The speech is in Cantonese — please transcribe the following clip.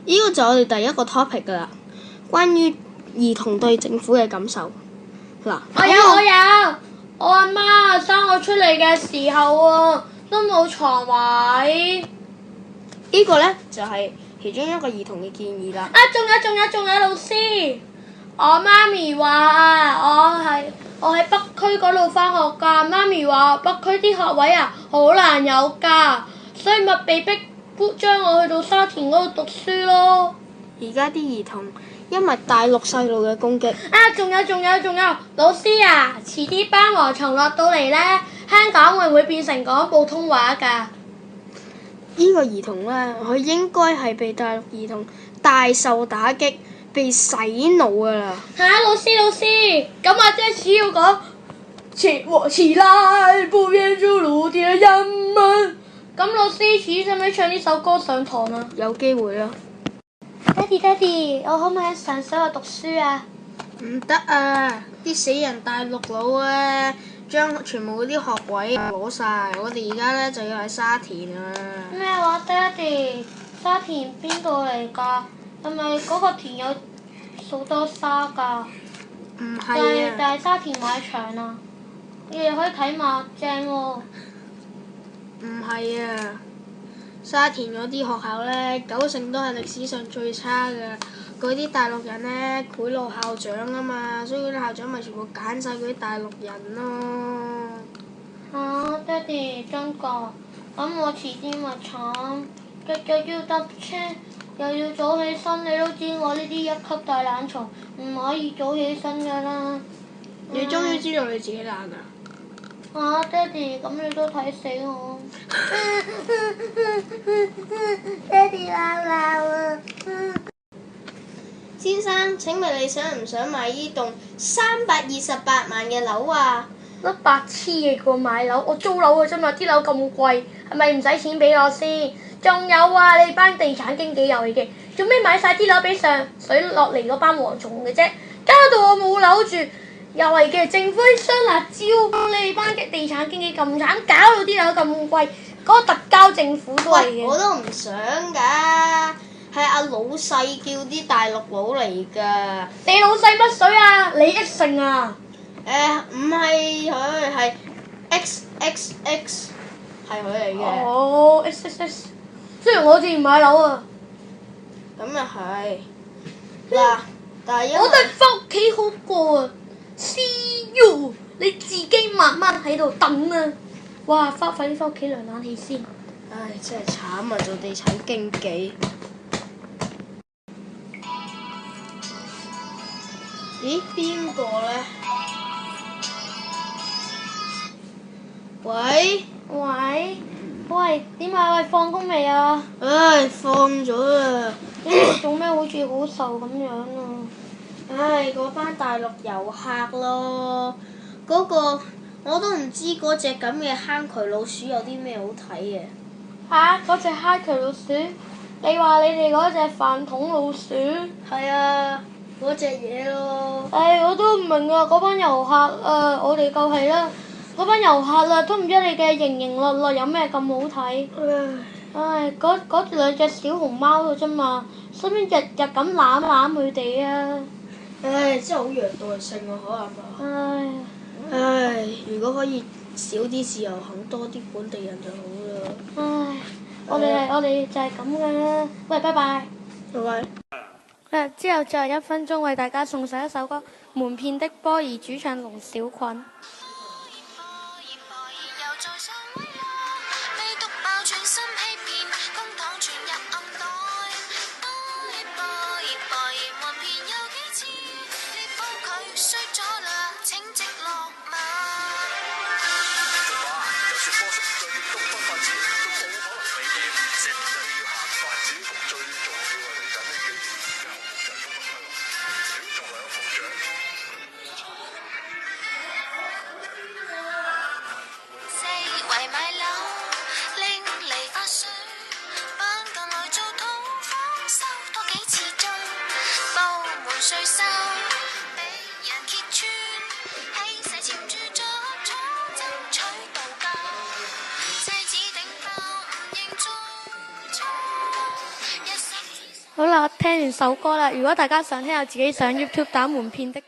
呢個就係我哋第一個 topic 噶啦，關於兒童對政府嘅感受。嗱，我阿媽生我出嚟嘅時候啊，都冇床位。呢個呢，就係其中一個兒童嘅建議啦。仲有老師，我媽咪話我喺北區嗰度返學㗎，媽咪話北區啲學位啊好難有㗎，所以咪被逼將我去到沙田嗰度讀書咯。而家啲兒童因為大陸細路嘅攻擊，仲有，老師啊，遲啲班蝗蟲落到嚟呢，香港會唔會變成講普通話㗎？呢個兒童呢，佢應該係被大陸兒童大受打擊，被洗腦㗎啦。老師，咁我即係只要講起來不變諸如鐵人們。咁老師使唔使唱呢首歌上堂啊？有機會啦。爹哋，我可唔可以上水度讀書啊？唔得啊！啲死人大陸佬啊，將全部嗰啲學位攞晒，我哋而家呢，就要喺沙田啊。咩話，爹哋？沙田邊度嚟㗎？係咪嗰個田有好多沙㗎？唔係啊！但係沙田買場啊，你哋可以睇馬正喎。唔係啊！沙田嗰啲學校呢，90%都係歷史上最差嘅。嗰啲大陸人呢，賄賂校長啊嘛，所以嗰啲校長咪全部揀晒嗰啲大陸人咯。爹哋真㗎，咁我遲啲咪慘，日日要搭車，又要早起身，你都知我呢啲一級大懶蟲，唔可以早起身㗎啦。你終於知道你自己懶啦。爹哋，咁你都睇死我。爹哋鬧啊！先生，請問你想唔想買呢棟328萬嘅樓啊？乜白痴嘅個買樓，我租樓嘅啫嘛，啲樓咁貴，係咪唔使錢俾我先？仲有啊，你班地產經紀又係嘅，做咩買晒啲樓俾上水落嚟嗰班蝗蟲嘅啫？搞到我冇樓住，又係嘅，政府雙辣椒，你哋班嘅地產經紀咁慘，搞到啲樓咁貴，嗰個特交政府都係嘅。我都唔想㗎，係阿老細叫啲大陸佬嚟㗎。你老細乜水啊？李益盛啊？唔係佢，係 XXX， 係佢嚟嘅。XXX， 雖然我自然買樓啊。咁又係。嗱，但係因為我都係返屋企好過啊。See you， 你自己慢慢喺度等啊。哇！快啲返屋企涼冷氣先。唉，真係慘啊！做地產經紀。咦？邊個呢？喂，點啊？放工未啊？唉，放咗啦。做咩好似好愁咁樣啊？唉，嗰班大陸遊客咯，嗰個我都唔知嗰隻咁嘅坑渠老鼠有啲咩好睇嘅。嗰隻坑渠老鼠？你話你哋嗰隻飯桶老鼠？係啊，嗰隻嘢咯。我都唔明啊！嗰班遊客啊，我哋夠係啦。嗰班遊客啊，都唔知你嘅型型落落有咩咁好睇。嗰兩隻小熊貓嘅啫嘛，使唔使日日咁攬佢哋啊？唉，真係好虐待性啊！可能唉，如果可以少啲自由行，多啲本地人就好啦。我哋就係咁嘅啦。喂，拜拜。拜拜。之後最後1分鐘為大家送上一首歌《瞞騙的波兒》，主唱龍小菌。好啦，我聽完首歌啦。如果大家想聽下自己上 YouTube 打門片的。